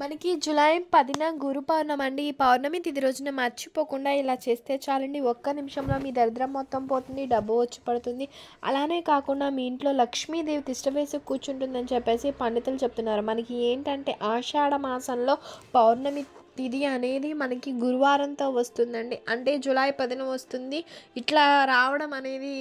మనకి జూలై 10న గురు పౌర్ణమి అండి. ఈ పౌర్ణమి తిథి రోజున మర్చిపోకుండా ఇలా చేస్తే చాలండి. ఒక్క నిమిషంలో మీ దరిద్రం మొత్తం పోతుంది, డబ్బు వచ్చి పడుతుంది. అలానే కాకుండా మీ ఇంట్లో లక్ష్మీదేవి తిష్ట వేసి కూర్చుంటుందని చెప్పేసి పండితులు చెప్తున్నారు. మనకి ఏంటంటే ఆషాఢ మాసంలో పౌర్ణమి తిథి అనేది మనకి గురువారంతో వస్తుందండి. అంటే జూలై 10న వస్తుంది. ఇట్లా రావడం అనేది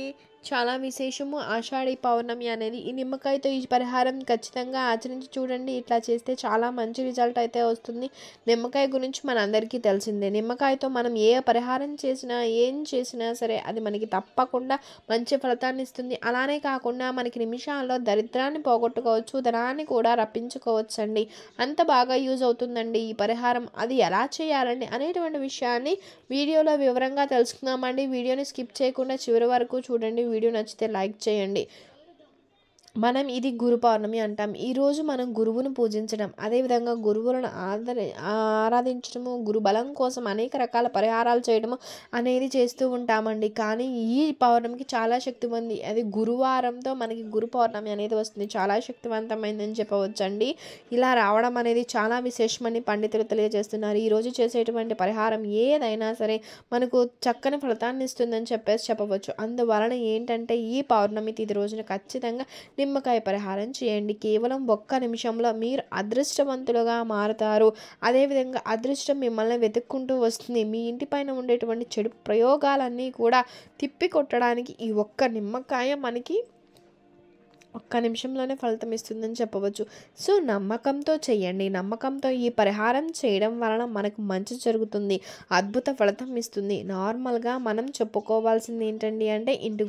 చాలా విశేషము. ఆషాఢి పౌర్ణమి అనేది ఈ నిమ్మకాయతో ఈ పరిహారం ఖచ్చితంగా ఆచరించి చూడండి. ఇట్లా చేస్తే చాలా మంచి రిజల్ట్ అయితే వస్తుంది. నిమ్మకాయ గురించి మనందరికీ తెలిసిందే. నిమ్మకాయతో మనం ఏ పరిహారం చేసినా ఏం చేసినా సరే అది మనకి తప్పకుండా మంచి ఫలితాన్ని ఇస్తుంది. అలానే కాకుండా మనకి నిమిషాల్లో దరిద్రాన్ని పోగొట్టుకోవచ్చు, ధనాన్ని కూడా రప్పించుకోవచ్చు అండి. అంత బాగా యూజ్ అవుతుందండి ఈ పరిహారం. అది ఎలా చేయాలండి అనేటువంటి విషయాన్ని వీడియోలో వివరంగా తెలుసుకుందామండి. వీడియోని స్కిప్ చేయకుండా చివరి వరకు చూడండి. వీడియో నచ్చితే లైక్ చేయండి. మనం ఇది గురు పౌర్ణమి అంటాం. ఈరోజు మనం గురువును పూజించడం, అదేవిధంగా గురువులను ఆరాధించడము, గురు బలం కోసం అనేక రకాల పరిహారాలు చేయడము అనేది చేస్తూ ఉంటామండి. కానీ ఈ పౌర్ణమికి చాలా శక్తి ఉంది. అది గురువారంతో మనకి గురు పౌర్ణమి అనేది వస్తుంది. చాలా శక్తివంతమైందని చెప్పవచ్చండి. ఇలా రావడం అనేది చాలా విశేషమని పండితులు తెలియజేస్తున్నారు. ఈరోజు చేసేటువంటి పరిహారం ఏదైనా సరే మనకు చక్కని ఫలితాన్ని ఇస్తుందని చెప్పవచ్చు. అందువలన ఏంటంటే ఈ పౌర్ణమి తిథి రోజున ఖచ్చితంగా నిమ్మకాయ పరిహారం చేయండి. కేవలం ఒక్క నిమిషంలో మీరు అదృష్టవంతులుగా మారుతారు. అదేవిధంగా అదృష్టం మిమ్మల్ని వెతుక్కుంటూ వస్తుంది. మీ ఇంటి పైన ఉండేటువంటి చెడు ప్రయోగాలన్నీ కూడా తిప్పి కొట్టడానికి ఈ ఒక్క నిమ్మకాయ మనకి ఒక్క నిమిషంలోనే ఫలితం ఇస్తుందని చెప్పవచ్చు. సో నమ్మకంతో చేయండి. నమ్మకంతో ఈ పరిహారం చేయడం వలన మనకు మంచి జరుగుతుంది, అద్భుత ఫలితం ఇస్తుంది. నార్మల్గా మనం చెప్పుకోవాల్సింది ఏంటండి అంటే ఇంటి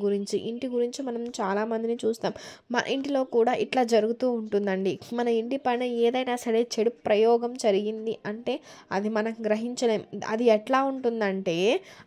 గురించి మనం చాలామందిని చూస్తాం. మన ఇంటిలో కూడా ఇట్లా జరుగుతూ ఉంటుందండి. మన ఇంటి పైన ఏదైనా సరే చెడు ప్రయోగం జరిగింది అంటే అది మనం గ్రహించలేం. అది ఎట్లా ఉంటుందంటే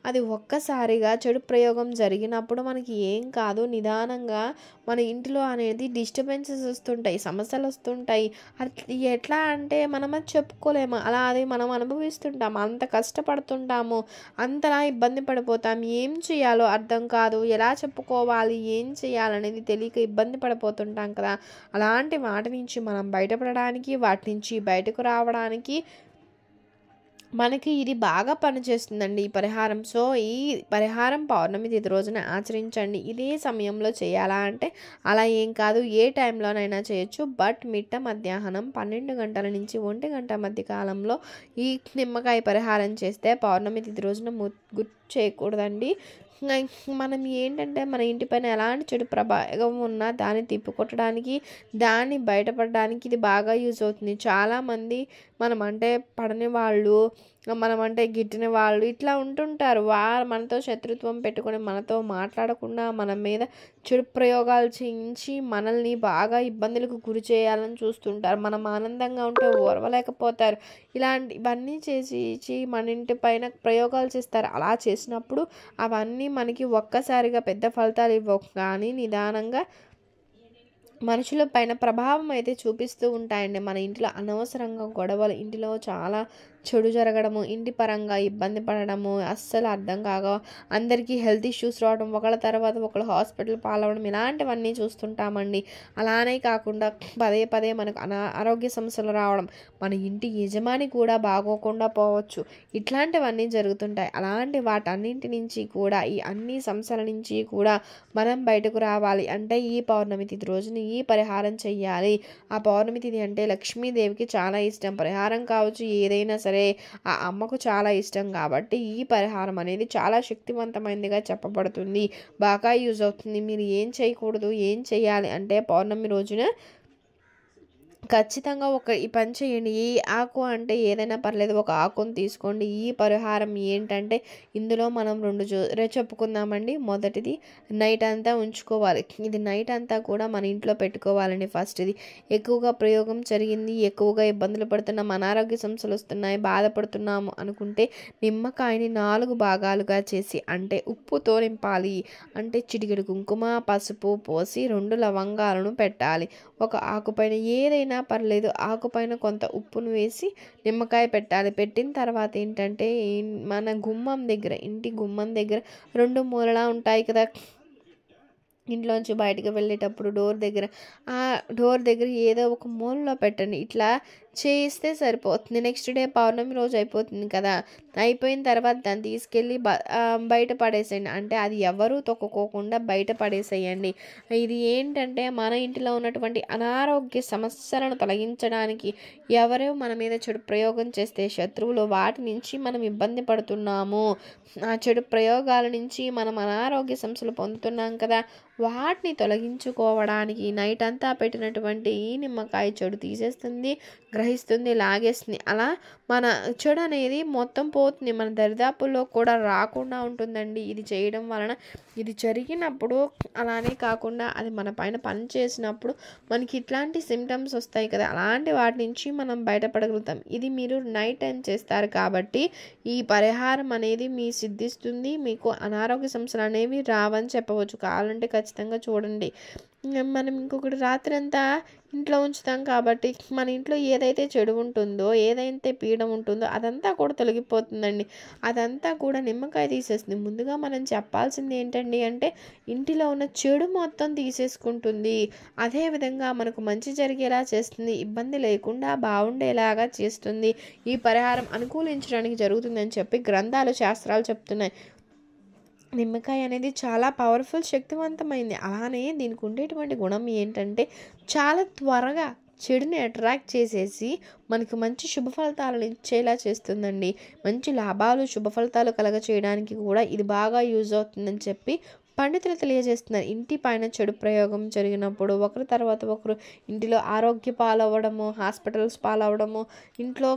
అది ఒక్కసారిగా చెడు ప్రయోగం జరిగినప్పుడు మనకి ఏం కాదు, నిదానంగా మన ఇంటిలో అనేది డిస్టర్బెన్సెస్ వస్తుంటాయి, సమస్యలు వస్తుంటాయి. అది ఎట్లా అంటే మనం అది చెప్పుకోలేము. అలా అది మనం అనుభవిస్తుంటాము, అంత కష్టపడుతుంటాము, అంతలా ఇబ్బంది పడిపోతాం. ఏం చేయాలో అర్థం కాదు, ఎలా చెప్పుకోవాలి, ఏం చేయాలనేది తెలియక ఇబ్బంది పడిపోతుంటాం కదా. అలాంటి వాటి నుంచి మనం బయటపడడానికి, వాటి నుంచి బయటకు రావడానికి మనకి ఇది బాగా పనిచేస్తుందండి ఈ పరిహారం. సో ఈ పరిహారం పౌర్ణమి తిథి రోజున ఆచరించండి. ఇదే సమయంలో చేయాలా అంటే అలా ఏం కాదు, ఏ టైంలోనైనా చేయొచ్చు. బట్ మిట్ట మధ్యాహ్నం 12 గంటల నుంచి 1 గంట మధ్య కాలంలో ఈ నిమ్మకాయ పరిహారం చేస్తే పౌర్ణమి తిథి రోజున గుర్తు చేయకూడదండి. మనం ఏంటంటే మన ఇంటి పైన ఎలాంటి చెడు ప్రభావం ఉన్నా దాన్ని తిప్పికొట్టడానికి, దాన్ని బయటపడడానికి ఇది బాగా యూజ్ అవుతుంది. చాలామంది మనం అంటే పడని వాళ్ళు, మనం అంటే గిట్టిన వాళ్ళు ఇట్లా ఉంటుంటారు. మనతో శత్రుత్వం పెట్టుకొని మనతో మాట్లాడకుండా మన మీద చెడు ప్రయోగాలు చేయించి మనల్ని బాగా ఇబ్బందులకు గురి చేయాలని చూస్తుంటారు. మనం ఆనందంగా ఉంటే ఓర్వలేకపోతారు. ఇవన్నీ చేసి మన ఇంటి పైన ప్రయోగాలు చేస్తారు. అలా చేసినప్పుడు అవన్నీ మనకి ఒక్కసారిగా పెద్ద ఫలితాలు ఇవ్వవు, కానీ నిదానంగా మనుషుల పైన ప్రభావం అయితే చూపిస్తూ ఉంటాయండి. మన ఇంట్లో అనవసరంగా గొడవలు, ఇంటిలో చాలా చెడు జరగడము, ఇంటి పరంగా ఇబ్బంది పడడము, అస్సలు అర్థం కాక అందరికీ హెల్త్ ఇష్యూస్ రావడం, ఒకళ్ళ తర్వాత ఒకళ్ళు హాస్పిటల్ పాలవడం, ఇలాంటివన్నీ చూస్తుంటామండి. అలానే కాకుండా పదే మనకు ఆరోగ్య సమస్యలు రావడం, మన ఇంటి యజమాని కూడా బాగోకుండా పోవచ్చు. ఇట్లాంటివన్నీ జరుగుతుంటాయి. అలాంటి వాటన్నింటి నుంచి కూడా, ఈ అన్ని సమస్యల నుంచి కూడా మనం బయటకు రావాలి అంటే ఈ పౌర్ణమి తిథి రోజున ఈ పరిహారం చెయ్యాలి. ఆ పౌర్ణమి తిథి అంటే లక్ష్మీదేవికి చాలా ఇష్టం. పరిహారం కావచ్చు ఏదైనా సరే ఆ అమ్మకు చాలా ఇష్టం కాబట్టి ఈ పరిహారం అనేది చాలా శక్తివంతమైనదిగా చెప్పబడుతుంది. బాగా యూజ్ అవుతుంది. మీరు ఏం చేయకూడదు, ఏం చేయాలి అంటే పౌర్ణమి రోజున ఖచ్చితంగా ఈ పని చేయండి. ఈ ఆకు అంటే ఏదైనా పర్లేదు, ఒక ఆకుని తీసుకోండి. ఈ పరిహారం ఏంటంటే ఇందులో మనం చెప్పుకుందామండి. మొదటిది నైట్ అంతా ఉంచుకోవాలి. ఇది నైట్ అంతా కూడా మన ఇంట్లో పెట్టుకోవాలండి. ఫస్ట్ ఇది ఎక్కువగా ప్రయోగం జరిగింది, ఎక్కువగా ఇబ్బందులు పడుతున్నాం, అనారోగ్య సమస్యలు వస్తున్నాయి, బాధపడుతున్నాము అనుకుంటే నిమ్మకాయని 4 భాగాలుగా చేసి, అంటే ఉప్పుతో నింపాలి. అంటే చిటికెడు కుంకుమ, పసుపు పోసి 2 లవంగాలను పెట్టాలి. ఒక ఆకుపైన ఏదైనా పర్లేదు, ఆకుపైన కొంత ఉప్పును వేసి నిమ్మకాయ పెట్టాలి. పెట్టిన తర్వాత ఏంటంటే మన గుమ్మం దగ్గర, ఇంటి గుమ్మం దగ్గర 2 మూలలా ఉంటాయి కదా, ఇంట్లోంచి బయటకు వెళ్ళేటప్పుడు డోర్ దగ్గర ఏదో ఒక మూలలో పెట్టండి. ఇట్లా చేస్తే సరిపోతుంది. నెక్స్ట్ డే పౌర్ణమి రోజు అయిపోతుంది కదా! అయిపోయిన తర్వాత దాన్ని తీసుకెళ్ళి బయట పడేసేయండి. అంటే అది ఎవరు తొక్కుకోకుండా బయట పడేసేయండి. ఇది ఏంటంటే మన ఇంటిలో ఉన్నటువంటి అనారోగ్య సమస్యలను తొలగించడానికి ఎవరో మన మీద చెడు ప్రయోగం చేస్తే శత్రువులు వాటి నుంచి మనం ఇబ్బంది పడుతున్నాము. ఆ చెడు ప్రయోగాల నుంచి మనం అనారోగ్య సమస్యలు పొందుతున్నాం కదా! వాటిని తొలగించుకోవడానికి నైట్ అంతా పెట్టినటువంటి ఈ నిమ్మకాయ చెడు తీసేస్తుంది, గ్రహిస్తుంది, లాగేస్తుంది. అలా మన చెడు అనేది మొత్తం పోతుంది. మన దరిదాపుల్లో కూడా రాకుండా ఉంటుందండి ఇది చేయడం వలన. ఇది జరిగినప్పుడు అలానే కాకుండా అది మన పైన పని చేసినప్పుడు మనకి ఇట్లాంటి సిమ్టమ్స్ వస్తాయి కదా! అలాంటి వాటి నుంచి మనం బయటపడగలుగుతాం. ఇది మీరు నైట్ టైం చేస్తారు కాబట్టి ఈ పరిహారం అనేది మీ సిద్ధిస్తుంది. మీకు అనారోగ్య సమస్యలు అనేవి రావని చెప్పవచ్చు. కావాలంటే ఖచ్చితంగా చూడండి. మనం ఇంకొకటి రాత్రంతా ఇంట్లో ఉంచుతాం కాబట్టి మన ఇంట్లో ఏదైతే చెడు ఉంటుందో, ఏదైతే పీడ ఉంటుందో అదంతా కూడా తొలగిపోతుందండి. అదంతా కూడా నిమ్మకాయ తీసేస్తుంది. ముందుగా మనం చెప్పాల్సింది ఏంటండి అంటే ఇంటిలో ఉన్న చెడు మొత్తం తీసేసుకుంటుంది. అదేవిధంగా మనకు మంచి జరిగేలా చేస్తుంది. ఇబ్బంది లేకుండా బాగుండేలాగా చేస్తుంది. ఈ పరిహారం అనుకూలించడానికి జరుగుతుందని చెప్పి గ్రంథాలు, శాస్త్రాలు చెప్తున్నాయి. నిమ్మకాయ అనేది చాలా పవర్ఫుల్, శక్తివంతమైంది. అలానే దీనికి ఉండేటువంటి గుణం ఏంటంటే చాలా త్వరగా చెడుని అట్రాక్ట్ చేసేసి మనకు మంచి శుభ ఫలితాలను ఇచ్చేలా చేస్తుందండి. మంచి లాభాలు, శుభ ఫలితాలు కలగ చేయడానికి కూడా ఇది బాగా యూజ్ అవుతుందని చెప్పి పండితులు తెలియజేస్తున్నారు. ఇంటి పైన చెడు ప్రయోగం జరిగినప్పుడు ఒకరి తర్వాత ఒకరు ఇంటిలో ఆరోగ్య పాలవ్వడము, హాస్పిటల్స్ పాలవ్వడము, ఇంట్లో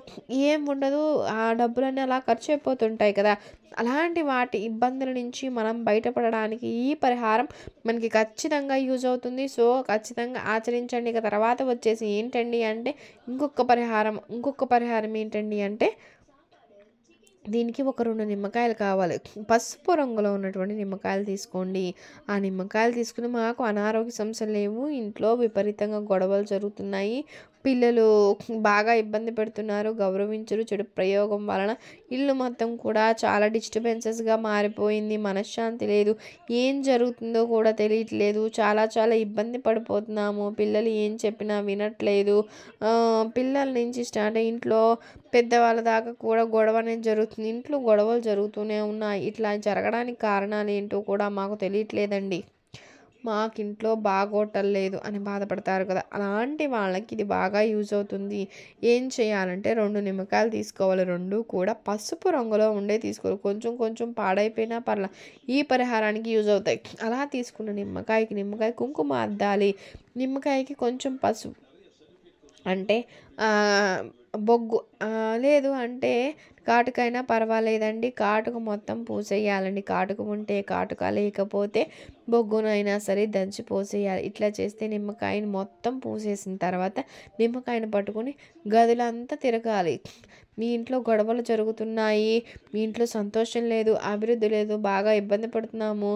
ఏం ఉండదు, ఆ డబ్బులన్నీ అలా ఖర్చు అయిపోతుంటాయి కదా! అలాంటి వాటి ఇబ్బందుల నుంచి మనం బయటపడడానికి ఈ పరిహారం మనకి ఖచ్చితంగా యూజ్ అవుతుంది. సో ఖచ్చితంగా ఆచరించండి. ఇక తర్వాత వచ్చేసి ఏంటండి అంటే ఇంకొక పరిహారం ఏంటండి అంటే దీనికి ఒక 2 నిమ్మకాయలు కావాలి. పసుపు రంగులో ఉన్నటువంటి నిమ్మకాయలు తీసుకోండి. ఆ నిమ్మకాయలు తీసుకుని మాకు అనారోగ్య సమస్యలు లేవు, ఇంట్లో విపరీతంగా గొడవలు జరుగుతున్నాయి, పిల్లలు బాగా ఇబ్బంది పెడుతున్నారు, గౌరవించరు, చెడు ప్రయోగం వలన ఇల్లు మొత్తం కూడా చాలా డిస్టర్బెన్సెస్గా మారిపోయింది, మనశ్శాంతి లేదు, ఏం జరుగుతుందో కూడా తెలియట్లేదు, చాలా చాలా ఇబ్బంది పడిపోతున్నాము, పిల్లలు ఏం చెప్పినా వినట్లేదు, పిల్లల నుంచి స్టార్ట్ అయ్యి ఇంట్లో పెద్దవాళ్ళ దాకా కూడా గొడవ అనేది జరుగుతుంది. ఇంట్లో గొడవలు జరుగుతూనే ఉన్నాయి. ఇట్లా జరగడానికి కారణాలు ఏంటో కూడా మాకు తెలియట్లేదండి. మాకింట్లో బాగోటలేదు అని బాధపడతారు కదా! అలాంటి వాళ్ళకి ఇది బాగా యూజ్ అవుతుంది. ఏం చేయాలంటే 2 నిమ్మకాయలు తీసుకోవాలి. 2 కూడా పసుపు రంగులో ఉండే తీసుకోవాలి. కొంచెం కొంచెం పాడైపోయినా పర్లా, ఈ పరిహారానికి యూజ్ అవుతాయి. అలా తీసుకున్న నిమ్మకాయ కుంకుమ అద్దాలి. నిమ్మకాయకి కొంచెం పసుపు అంటే బొగ్గు లేదు అంటే కాటుకైనా పర్వాలేదండి. కాటుక మొత్తం పూసేయాలండి. కాటుక ఉంటే కాటుక, లేకపోతే బొగ్గునైనా సరే దంచి పోసేయాలి. ఇట్లా చేస్తే నిమ్మకాయని మొత్తం పూసేసిన తర్వాత నిమ్మకాయని పట్టుకొని గదులంతా తిరగాలి. మీ ఇంట్లో గొడవలు జరుగుతున్నాయి, మీ ఇంట్లో సంతోషం లేదు, అభివృద్ధి లేదు, బాగా ఇబ్బంది పడుతున్నాము,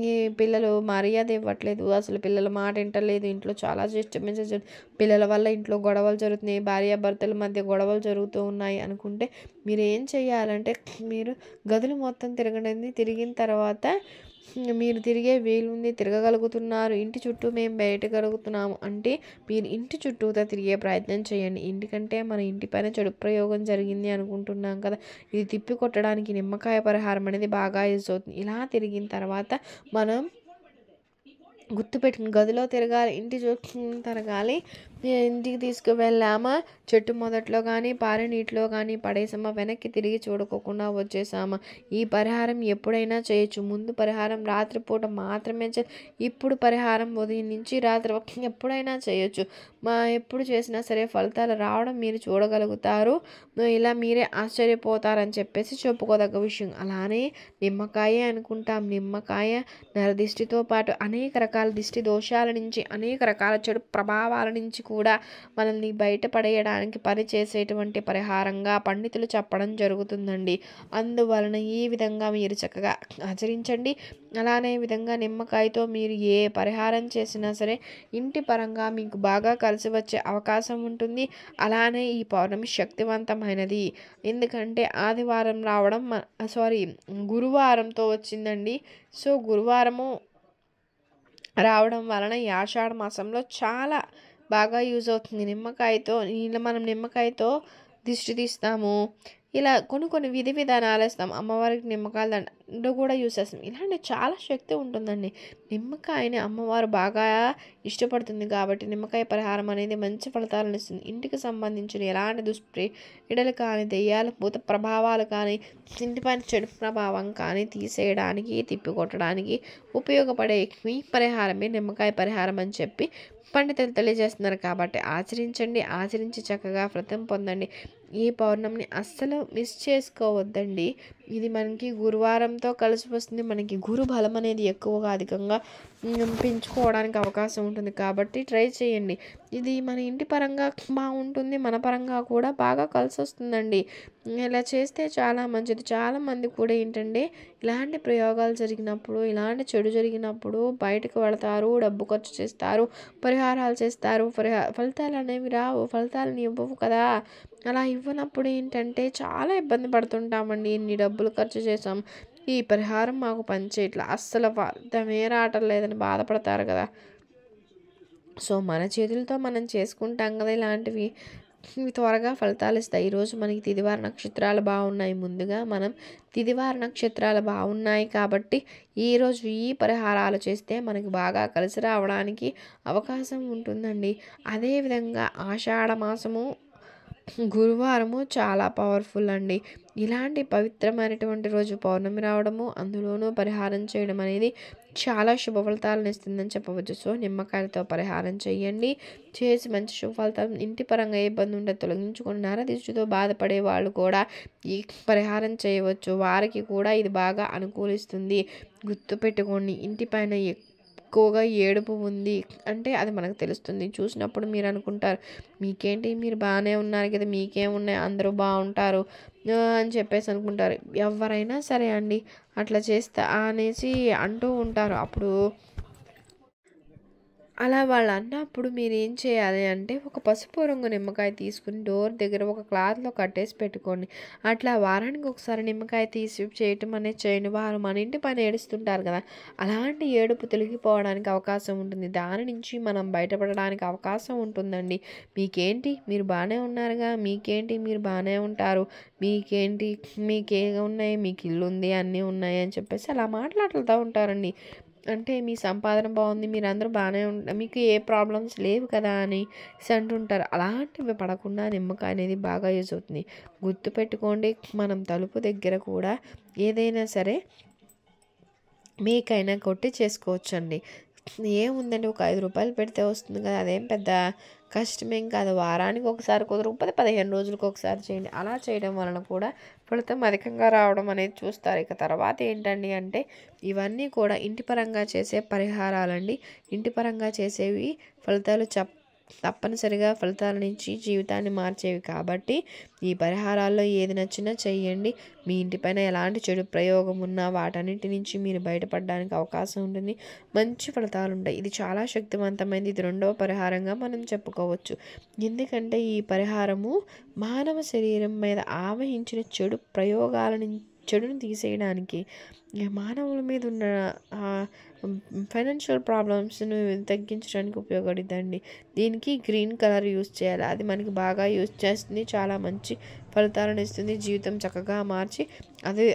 ఈ పిల్లలు మర్యాద ఇవ్వట్లేదు, అసలు పిల్లల మాట వింటలేదు, ఇంట్లో చాలా డిస్టర్బెన్సెస్, పిల్లల వల్ల ఇంట్లో గొడవలు జరుగుతున్నాయి, భార్యాభర్తల మధ్య గొడవలు జరుగుతూ ఉన్నాయి అనుకుంటే మీరు ఏం చేయాలంటే మీరు గదులు మొత్తం తిరగండి. తిరిగిన తర్వాత మీరు తిరిగే వీలుంది, తిరగగలుగుతున్నారు, ఇంటి చుట్టూ మేము బయటగలుగుతున్నాము అంటే మీరు ఇంటి చుట్టూతా తిరిగే ప్రయత్నం చేయండి. ఎందుకంటే మన ఇంటి పైన చెడు ప్రయోగం జరిగింది అనుకుంటున్నాం కదా, ఇది తిప్పి కొట్టడానికి నిమ్మకాయ పరిహారం అనేది బాగా యూజ్ అవుతుంది. ఇలా తిరిగిన తర్వాత మనం గుర్తుపెట్టుకుని గదిలో తిరగాలి, ఇంటి చుట్టూ తిరగాలి. ఇంటికి తీసుకువెళ్ళామా, చెట్టు మొదట్లో కానీ పారే నీటిలో కానీ పడేసామా, వెనక్కి తిరిగి చూడుకోకుండా వచ్చేసామా. ఈ పరిహారం ఎప్పుడైనా చేయొచ్చు. ముందు పరిహారం రాత్రిపూట మాత్రమే ఇప్పుడు పరిహారం ఉదయం నుంచి రాత్రి ఎప్పుడైనా చేయొచ్చు. ఎప్పుడు చేసినా సరే ఫలితాలు రావడం మీరు చూడగలుగుతారు. ఇలా మీరే ఆశ్చర్యపోతారని చెప్పేసి చెప్పుకోదగ్గ విషయం. అలానే నిమ్మకాయ అనుకుంటాం. నిమ్మకాయ నరదిష్టితో పాటు అనేక రకాల దిష్టి దోషాల నుంచి, అనేక రకాల చెడు ప్రభావాల నుంచి కూడా మనల్ని బయటపడేయడానికి పనిచేసేటువంటి పరిహారంగా పండితులు చెప్పడం జరుగుతుందండి. అందువలన ఈ విధంగా మీరు చక్కగా ఆచరించండి. అలానే విధంగా నిమ్మకాయతో మీరు ఏ పరిహారం చేసినా సరే ఇంటి పరంగా మీకు బాగా కలిసి వచ్చే అవకాశం ఉంటుంది. అలానే ఈ పౌర్ణమి శక్తివంతమైనది. ఎందుకంటే ఆదివారం రావడం గురువారంతో వచ్చిందండి. సో గురువారము రావడం వలన ఈ ఆషాఢ మాసంలో చాలా బాగా యూజ్ అవుతుంది. నిమ్మకాయతో ఇలా మనం నిమ్మకాయతో దిష్టి తీస్తాము. ఇలా కొన్ని విధి విధానాలు వేస్తాం. అమ్మవారికి నిమ్మకాయల దండ కూడా యూజ్ చేస్తాం. ఇలాంటి చాలా శక్తి ఉంటుందండి. నిమ్మకాయని అమ్మవారు బాగా ఇష్టపడుతుంది కాబట్టి నిమ్మకాయ పరిహారం అనేది మంచి ఫలితాలను ఇస్తుంది. ఇంటికి సంబంధించిన ఎలాంటి దుష్ప్రేరణలు కానీ, దెయ్యాల భూత ప్రభావాలు కానీ, ఇంటిపైన చెడు ప్రభావం కానీ తీసేయడానికి, తిప్పికొట్టడానికి ఉపయోగపడే ఈ పరిహారమే నిమ్మకాయ పరిహారం అని చెప్పి పండితులు తెలియజేస్తున్నారు. కాబట్టి ఆచరించండి. ఆచరించి చక్కగా ఫలితం పొందండి. ఈ పౌర్ణమిని అస్సలు మిస్ చేసుకోవద్దండి. ఇది మనకి గురువారంతో కలిసి వస్తుంది. మనకి గురు బలం అనేది ఎక్కువగా అధికంగా పెంచుకోవడానికి అవకాశం ఉంటుంది. కాబట్టి ట్రై చేయండి. ఇది మన ఇంటి పరంగా బాగుంటుంది. మన పరంగా కూడా బాగా కలిసి వస్తుందండి. ఇలా చేస్తే చాలా మంచిది. చాలామంది కూడా ఏంటంటే ఇలాంటి ప్రయోగాలు జరిగినప్పుడు, ఇలాంటి చెడు జరిగినప్పుడు బయటకు వెళతారు, డబ్బు ఖర్చు చేస్తారు, పరిహారాలు చేస్తారు. ఫలితాలు అనేవి రావు, ఫలితాలను ఇవ్వవు కదా. అలా ఇవ్వనప్పుడు ఏంటంటే చాలా ఇబ్బంది పడుతుంటామండి. ఇన్ని డబ్బులు ఖర్చు చేసాం, ఈ పరిహారం మాకు పనిచేయట్లా, అస్సలు ఫలితమే రావటం లేదని బాధపడతారు కదా. సో మన చేతులతో మనం చేసుకుంటాం కదా ఇలాంటివి. ఇవి త్వరగా ఫలితాలు ఇస్తాయి. ఈరోజు మనకి తిదివార నక్షత్రాలు బాగున్నాయి. ముందుగా మనం తిదివార నక్షత్రాలు బాగున్నాయి కాబట్టి ఈరోజు ఈ పరిహారాలు చేస్తే మనకి బాగా కలిసి రావడానికి అవకాశం ఉంటుందండి. అదేవిధంగా ఆషాఢ మాసము గురువారము చాలా పవర్ఫుల్ అండి. ఇలాంటి పవిత్రమైనటువంటి రోజు పౌర్ణమి రావడము, అందులోనూ పరిహారం చేయడం అనేది చాలా శుభ ఫలితాలను ఇస్తుందని చెప్పవచ్చు. సో నిమ్మకాయలతో పరిహారం చేయండి. చేసి మంచి శుభ ఫలితాలు, ఇంటి పరంగా ఏ ఇబ్బంది ఉంటే తొలగించుకొని నరదిష్టితో బాధపడే వాళ్ళు కూడా ఈ పరిహారం చేయవచ్చు. వారికి కూడా ఇది బాగా అనుకూలిస్తుంది. గుర్తుపెట్టుకోండి, ఇంటిపైన ఎక్కువగా ఏడుపు ఉంది అంటే అది మనకు తెలుస్తుంది. చూసినప్పుడు మీరు అనుకుంటారు, మీకేంటి మీరు బాగానే ఉన్నారు కదా, మీకేమున్నాయి అందరూ బాగుంటారు అని చెప్పేసి అనుకుంటారు. ఎవరైనా సరే అండి అట్లా చేస్తా అనేసి అంటూ ఉంటారు. అప్పుడు అలా వాళ్ళు అన్నప్పుడు మీరు ఏం చేయాలి అంటే ఒక పసుపు రంగు నిమ్మకాయ తీసుకుని డోర్ దగ్గర ఒక క్లాత్లో కట్టేసి పెట్టుకోండి. అట్లా వారానికి ఒకసారి నిమ్మకాయ తీసి చేయటం అనేది చేయండి. వారు మన ఇంటి పైన ఏడుస్తుంటారు కదా, అలాంటి ఏడుపు తొలగిపోవడానికి అవకాశం ఉంటుంది. దాని నుంచి మనం బయటపడడానికి అవకాశం ఉంటుందండి. మీకేంటి మీరు బాగానే ఉన్నారుగా, మీకేంటి మీరు బాగానే ఉంటారు, మీకేంటి మీకే ఉన్నాయి, మీకు ఇల్లు ఉంది, అన్నీ ఉన్నాయి అని చెప్పేసి అలా మాట్లాడుతూ ఉంటారండి. అంటే మీ సంపాదన బాగుంది, మీరందరూ బాగానే మీకు ఏ ప్రాబ్లమ్స్ లేవు కదా అని అంటుంటారు. అలాంటివి పడకుండా నిమ్మకాయ అనేది బాగా యూజ్ అవుతుంది. గుర్తుపెట్టుకోండి, మనం తలుపు దగ్గర కూడా ఏదైనా సరే మీకైనా కొట్టి చేసుకోవచ్చండి. ఏముందండి, ఒక 5 రూపాయలు పెడితే వస్తుంది కదా, అదేం పెద్ద కష్టమేం కాదు. వారానికి ఒకసారి కుదరకపోతే 15 రోజులకు ఒకసారి చేయండి. అలా చేయడం వలన కూడా ఫలితం అధికంగా రావడం అనేది చూస్తారు. ఇక తర్వాత ఏంటండి అంటే ఇవన్నీ కూడా ఇంటి పరంగా చేసే పరిహారాలండి. ఇంటి పరంగా చేసేవి ఫలితాలు తప్పనిసరిగా ఫలితాల నుంచి జీవితాన్ని మార్చేవి కాబట్టి ఈ పరిహారాల్లో ఏది నచ్చినా చెయ్యండి. మీ ఇంటిపైన ఎలాంటి చెడు ప్రయోగం ఉన్నా వాటన్నిటి నుంచి మీరు బయటపడడానికి అవకాశం ఉంటుంది. మంచి ఫలితాలు ఉంటాయి. ఇది చాలా శక్తివంతమైనది. ఇది రెండవ పరిహారంగా మనం చెప్పుకోవచ్చు. ఎందుకంటే ఈ పరిహారము మానవ శరీరం మీద ఆవహించిన చెడు ప్రయోగాలను చెడును తీసేయడానికి, మానవుల మీద ఉన్న ఫైనాన్షియల్ ప్రాబ్లమ్స్ను తగ్గించడానికి ఉపయోగపడుతుందండి. దీనికి గ్రీన్ కలర్ యూస్ చేయాలి. అది మనకి బాగా యూస్ చేస్తుంది. చాలా మంచి ఫలితాలను ఇస్తుంది. జీవితం చక్కగా మార్చి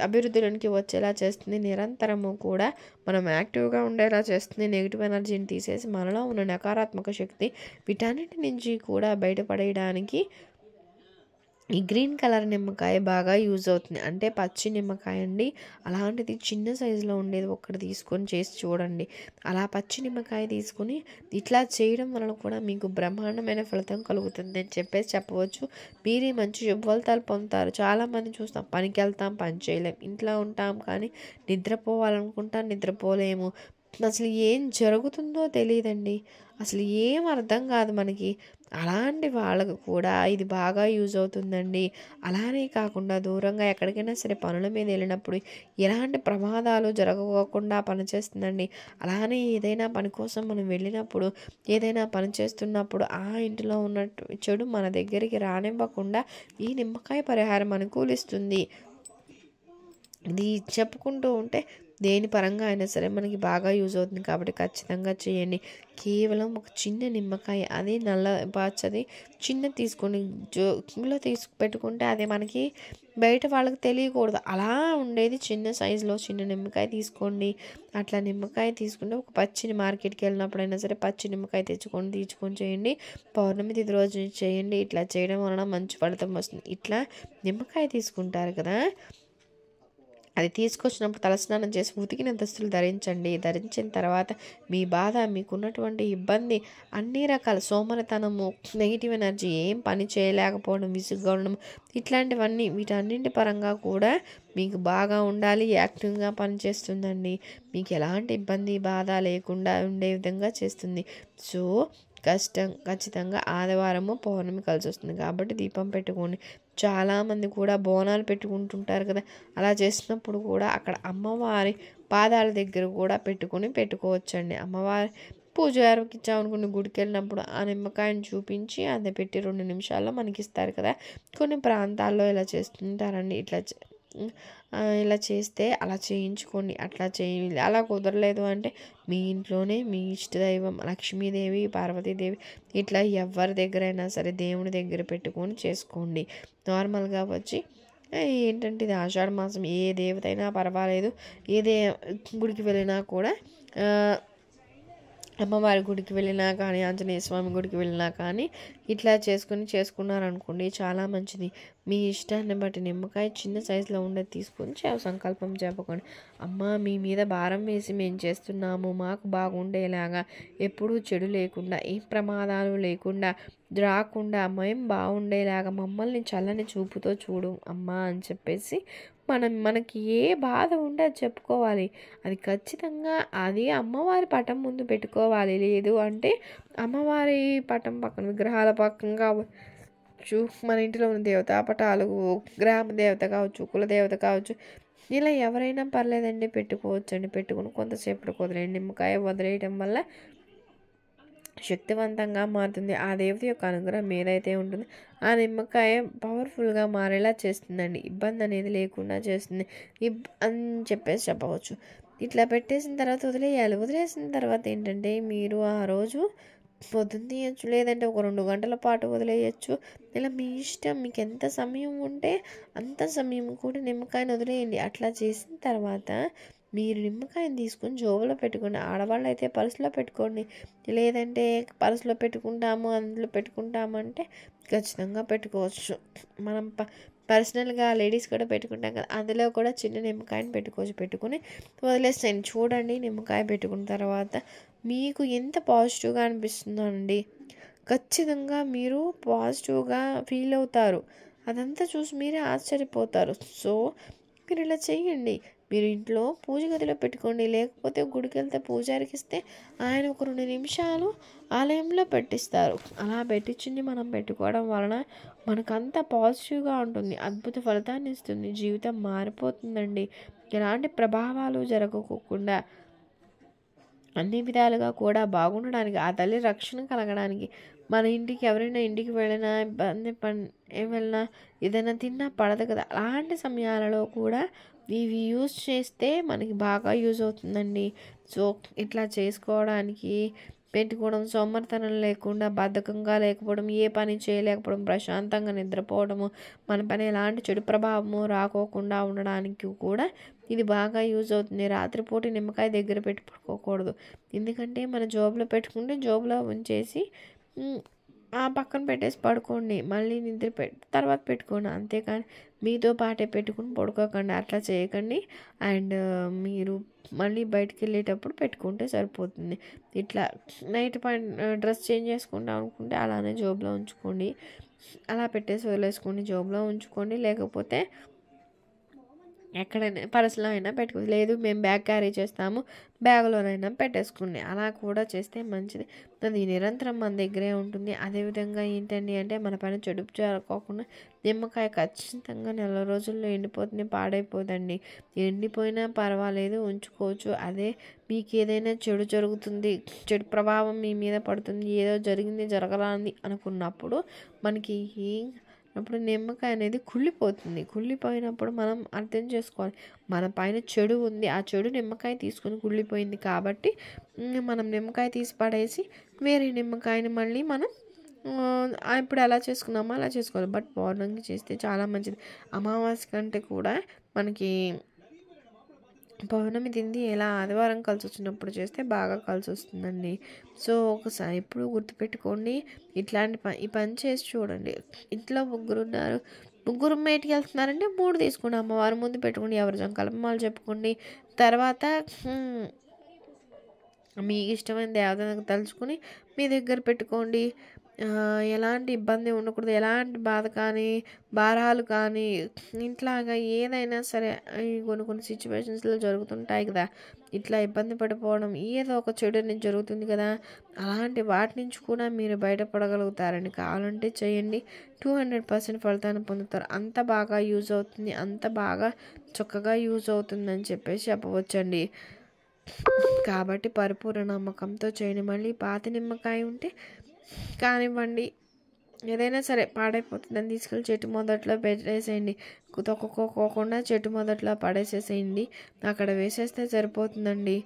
అభివృద్ధిలోనికి వచ్చేలా చేస్తుంది. నిరంతరము కూడా మనం యాక్టివ్గా ఉండేలా చేస్తుంది. నెగిటివ్ ఎనర్జీని తీసేసి మనలో ఉన్న నకారాత్మక శక్తి వీటన్నిటి నుంచి కూడా బయటపడేయడానికి ఈ గ్రీన్ కలర్ నిమ్మకాయ బాగా యూజ్ అవుతుంది. అంటే పచ్చి నిమ్మకాయ అండి. అలాంటిది చిన్న సైజులో ఉండేది ఒక్కటి తీసుకొని చేసి చూడండి. అలా పచ్చి నిమ్మకాయ తీసుకొని ఇట్లా చేయడం వలన కూడా మీకు బ్రహ్మాండమైన ఫలితం కలుగుతుంది అని చెప్పవచ్చు. మీరే మంచి శుభ ఫలితాలు పొందుతారు. చాలామంది చూస్తాం, పనికి వెళ్తాం, పని చేయలేం, ఇంట్లో ఉంటాం, కానీ నిద్రపోవాలనుకుంటాం, నిద్రపోలేము. అసలు ఏం జరుగుతుందో తెలియదండి. అసలు ఏం అర్థం కాదు మనకి. అలాంటి వాళ్ళకు కూడా ఇది బాగా యూజ్ అవుతుందండి. అలానే కాకుండా దూరంగా ఎక్కడికైనా సరే పనుల మీద వెళ్ళినప్పుడు ఎలాంటి ప్రమాదాలు జరగకుండా పనిచేస్తుందండి. అలానే ఏదైనా పని కోసం మనం వెళ్ళినప్పుడు, ఏదైనా పని చేస్తున్నప్పుడు ఆ ఇంటిలో ఉన్నట్టు చెడు మన దగ్గరికి రానివ్వకుండా ఈ నిమ్మకాయ పరిహారం అనుకూలిస్తుంది. ఇది చెప్పుకుంటూ ఉంటే దేని పరంగా అయినా సరే మనకి బాగా యూజ్ అవుతుంది కాబట్టి ఖచ్చితంగా చేయండి. కేవలం ఒక చిన్న నిమ్మకాయ, అది నల్ల పచ్చది చిన్నది తీసుకోండి. జోబులో పెట్టుకుంటే అది మనకి బయట వాళ్ళకి తెలియకూడదు. అలా ఉండేది చిన్న సైజులో చిన్న నిమ్మకాయ తీసుకోండి. అట్లా నిమ్మకాయ తీసుకుంటే ఒక పచ్చిని మార్కెట్కి వెళ్ళినప్పుడైనా సరే పచ్చి నిమ్మకాయ తీసుకొని చేయండి. పౌర్ణమి తిథి రోజు చేయండి. ఇట్లా చేయడం వలన మంచి ఫలితం వస్తుంది. ఇట్లా నిమ్మకాయ తీసుకుంటారు కదా, అది తీసుకొచ్చినప్పుడు తలస్నానం చేసి ఉతికిన దుస్తులు ధరించండి. ధరించిన తర్వాత మీ బాధ, మీకున్నటువంటి ఇబ్బంది, అన్ని రకాల సోమరితనము, నెగిటివ్ ఎనర్జీ, ఏం పని చేయలేకపోవడం, విసుగ్గా ఉండడం, ఇట్లాంటివన్నీ వీటన్నింటి పరంగా కూడా మీకు బాగా ఉండాలి, యాక్టివ్గా పనిచేస్తుందండి. మీకు ఎలాంటి ఇబ్బంది బాధ లేకుండా ఉండే విధంగా చేస్తుంది. సో ఖచ్చితంగా ఆదివారము పౌర్ణమి కలిసి వస్తుంది కాబట్టి దీపం పెట్టుకోండి. చాలామంది కూడా బోనాలు పెట్టుకుంటుంటారు కదా, అలా చేసినప్పుడు కూడా అక్కడ అమ్మవారి పాదాల దగ్గర కూడా పెట్టుకోవచ్చండి. అమ్మవారి పూజారికి ఇచ్చామనుకుని గుడికి వెళ్ళినప్పుడు ఆ నిమ్మకాయని చూపించి అది పెట్టి 2 నిమిషాల్లో మనకి ఇస్తారు కదా. కొన్ని ప్రాంతాల్లో ఇలా చేస్తుంటారండి. ఇలా చేస్తే అలా చేయించుకోండి. అలా కుదరలేదు అంటే మీ ఇంట్లోనే మీ ఇష్టదైవం లక్ష్మీదేవి, పార్వతీదేవి ఇట్లా ఎవరి దగ్గరైనా సరే దేవుని దగ్గర పెట్టుకొని చేసుకోండి. నార్మల్గా వచ్చి ఏంటంటే ఇది ఆషాఢ మాసం, ఏ దేవత అయినా పర్వాలేదు, గుడికి వెళ్ళినా కూడా అమ్మవారి గుడికి వెళ్ళినా కానీ, ఆంజనేయ స్వామి గుడికి వెళ్ళినా కానీ ఇట్లా చేసుకున్నారనుకోండి చాలా మంచిది. మీ ఇష్టాన్ని బట్టి నిమ్మకాయ చిన్న సైజులో ఉండేది తీసుకొని సంకల్పం చెప్పకండి. అమ్మ, మీ మీద భారం వేసి మేము చేస్తున్నాము, మాకు బాగుండేలాగా, ఎప్పుడూ చెడు లేకుండా, ఏ ప్రమాదాలు లేకుండా రాకుండా మేము బాగుండేలాగా మమ్మల్ని చల్లని చూపుతో చూడు అమ్మ అని చెప్పేసి మనకి ఏ బాధ ఉంటే అది చెప్పుకోవాలి. అది ఖచ్చితంగా అది అమ్మవారి పటం ముందు పెట్టుకోవాలి. లేదు అంటే అమ్మవారి పటం పక్కన విగ్రహాల పక్కన కావచ్చు, మన ఇంటిలో ఉన్న దేవతా పటాలు, గ్రామ దేవత కావచ్చు, కుల దేవత కావచ్చు, ఇలా ఎవరైనా పర్లేదండి, పెట్టుకోవచ్చండి. పెట్టుకుని కొంతసేపటికి వదిలేయండి. నిమ్మకాయ వదిలేయడం వల్ల శక్తివంతంగా మారుతుంది. ఆ దేవత యొక్క అనుగ్రహం ఏదైతే ఉంటుందో ఆ నిమ్మకాయ పవర్ఫుల్గా మారేలా చేస్తుందండి. ఇబ్బంది అనేది లేకుండా చేస్తుంది అని చెప్పవచ్చు. ఇట్లా పెట్టేసిన తర్వాత వదిలేయాలి. వదిలేసిన తర్వాత ఏంటంటే మీరు ఆ రోజు పొద్దున్న తీయచ్చు, లేదంటే ఒక 2 గంటల పాటు వదిలేయచ్చు. ఇలా మీ ఇష్టం. మీకు ఎంత సమయం ఉంటే అంత సమయం కూడా నిమ్మకాయని వదిలేయండి. అట్లా చేసిన తర్వాత మీరు నిమ్మకాయని తీసుకొని జోబులో పెట్టుకోండి. ఆడవాళ్ళు అయితే పర్సులో పెట్టుకోండి. లేదంటే పర్సులో పెట్టుకుంటాము, అందులో పెట్టుకుంటామంటే ఖచ్చితంగా పెట్టుకోవచ్చు. మనం పర్సనల్గా లేడీస్ కూడా పెట్టుకుంటాం కదా, అందులో కూడా చిన్న నిమ్మకాయని పెట్టుకుని వదిలేస్తాను. చూడండి, నిమ్మకాయ పెట్టుకున్న తర్వాత మీకు ఎంత పాజిటివ్గా అనిపిస్తుందో అండి, ఖచ్చితంగా మీరు పాజిటివ్గా ఫీల్ అవుతారు. అదంతా చూసి మీరే ఆశ్చర్యపోతారు. సో మీరు ఇలా చేయండి. మీరు ఇంట్లో పూజ గదిలో పెట్టుకోండి, లేకపోతే గుడికి వెళ్తే పూజారికి ఇస్తే ఆయన ఒక 2 నిమిషాలు ఆలయంలో పెట్టిస్తారు. అలా పెట్టించింది మనం పెట్టుకోవడం వలన మనకంతా పాజిటివ్గా ఉంటుంది, అద్భుత ఫలితాన్ని ఇస్తుంది, జీవితం మారిపోతుందండి. ఎలాంటి ప్రభావాలు జరగకోకుండా అన్ని విధాలుగా కూడా బాగుండడానికి, ఆ తల్లి రక్షణ కలగడానికి, మన ఇంటికి ఎవరైనా ఇంటికి వెళ్ళినా వెళ్ళినా ఏదైనా తిన్నా పడదు కదా, అలాంటి సమయాలలో కూడా ఇవి యూజ్ చేస్తే మనకి బాగా యూజ్ అవుతుందండి. సో ఇట్లా చేసుకోవడానికి పెట్టుకోవడం, సోమరితనం లేకుండా, బద్ధకంగా లేకపోవడం, ఏ పని చేయలేకపోవడం, ప్రశాంతంగా నిద్రపోవడము, మన పని ఎలాంటి చెడు ప్రభావము రాకోకుండా ఉండడానికి కూడా ఇది బాగా యూజ్ అవుతుంది. రాత్రిపూట నిమ్మకాయ దగ్గర పెట్టుకోకూడదు. ఎందుకంటే మన జోబులో పెట్టుకుంటే జోబులో ఉంచేసి ఆ పక్కన పెట్టేసి పడుకోండి. మళ్ళీ తర్వాత పెట్టుకోండి. అంతేకాని మీతో పాటే పెట్టుకుని పడుకోకండి. అట్లా చేయకండి. అండ్ మీరు మళ్ళీ బయటికి వెళ్ళేటప్పుడు పెట్టుకుంటే సరిపోతుంది. ఇట్లా నైట్ డ్రెస్ చేంజ్ చేసుకుంటాం అనుకుంటే అలానే జోబులో ఉంచుకోండి. అలా పెట్టేసి వదిలేసుకోండి, జోబులో ఉంచుకోండి. లేకపోతే ఎక్కడైనా పర్సులో అయినా పెట్టుకోవచ్చు. లేదు మేము బ్యాగ్ క్యారీ చేస్తాము, బ్యాగ్లోనైనా పెట్టేసుకోండి. అలా కూడా చేస్తే మంచిది. అది నిరంతరం మన దగ్గరే ఉంటుంది. అదేవిధంగా ఏంటండి అంటే మన పైన చెడు జరగకోకుండా నిమ్మకాయ ఖచ్చితంగా 4 రోజుల్లో ఎండిపోతుంది, పాడైపోదండి. ఎండిపోయినా పర్వాలేదు, ఉంచుకోవచ్చు. అదే మీకు ఏదైనా చెడు జరుగుతుంది, చెడు ప్రభావం మీ మీద పడుతుంది, ఏదో జరిగింది జరగరాంది అనుకున్నప్పుడు మనకి అప్పుడు నిమ్మకాయ అనేది కుళ్ళిపోతుంది. కుళ్ళిపోయినప్పుడు మనం అర్థం చేసుకోవాలి, మన పైన చెడు ఉంది, ఆ చెడు నిమ్మకాయ తీసుకొని కుళ్ళిపోయింది కాబట్టి మనం నిమ్మకాయ తీసి పడేసి వేరే నిమ్మకాయని మళ్ళీ మనం ఇప్పుడు ఎలా చేసుకున్నామో అలా చేసుకోవాలి. బట్ పౌర్ణమికి చేస్తే చాలా మంచిది. అమావాస్య కంటే కూడా మనకి పౌర్ణమి తింది ఎలా ఆదివారం కలిసి వచ్చినప్పుడు చేస్తే బాగా కలిసి వస్తుందండి. సో ఒకసారి ఎప్పుడు గుర్తుపెట్టుకోండి, ఇట్లాంటి ఈ పని చేసి చూడండి. ఇంట్లో ముగ్గురు ఉన్నారు, ముగ్గురు మేటికి వెళ్తున్నారంటే 3 తీసుకోండి, అమ్మవారి ముందు పెట్టుకోండి, ఎవరి సంకల్పమాలు చెప్పుకోండి. తర్వాత మీకు ఇష్టమైన దేవతను తలుచుకుని మీ దగ్గర పెట్టుకోండి. ఎలాంటి ఇబ్బంది ఉండకూడదు, ఎలాంటి బాధ కానీ భారాలు కానీ ఇట్లాగా ఏదైనా సరే కొన్ని సిచ్యువేషన్స్లో జరుగుతుంటాయి కదా, ఇట్లా ఇబ్బంది పడిపోవడం ఏదో ఒక చెడు అనేది జరుగుతుంది కదా, అలాంటి వాటి నుంచి కూడా మీరు బయటపడగలుగుతారని. కావాలంటే చేయండి, 200% ఫలితాన్ని పొందుతారు. అంత బాగా యూజ్ అవుతుంది, అంత బాగా చక్కగా యూజ్ అవుతుందని చెప్పేసి చెప్పవచ్చండి. కాబట్టి పరిపూర్ణ నమ్మకంతో చేయండి. మళ్ళీ పాత నిమ్మకాయ ఉంటే కానివ్వండి, ఏదైనా సరే పాడైపోతుందని తీసుకెళ్ళి చెట్టు మొదట్లో పెట్టేసేయండి. తొక్కుకోకుండా చెట్టు మొదట్లో పడేసేసేయండి, అక్కడ వేసేస్తే సరిపోతుందండి.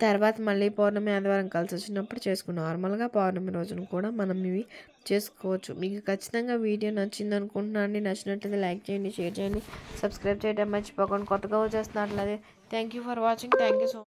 తర్వాత మళ్ళీ పౌర్ణమి ఆదివారం కలిసి వచ్చినప్పుడు చేసుకున్నాం. నార్మల్గా పౌర్ణమి రోజున కూడా మనం ఇవి చేసుకోవచ్చు. మీకు ఖచ్చితంగా వీడియో నచ్చింది అనుకుంటున్నాను అండి. నచ్చినట్లయితే లైక్ చేయండి, షేర్ చేయండి, సబ్స్క్రైబ్ చేయడం మర్చిపోకండి. కొత్తగా వచ్చేస్తున్నట్లయితే thank you for watching. Thank you so much.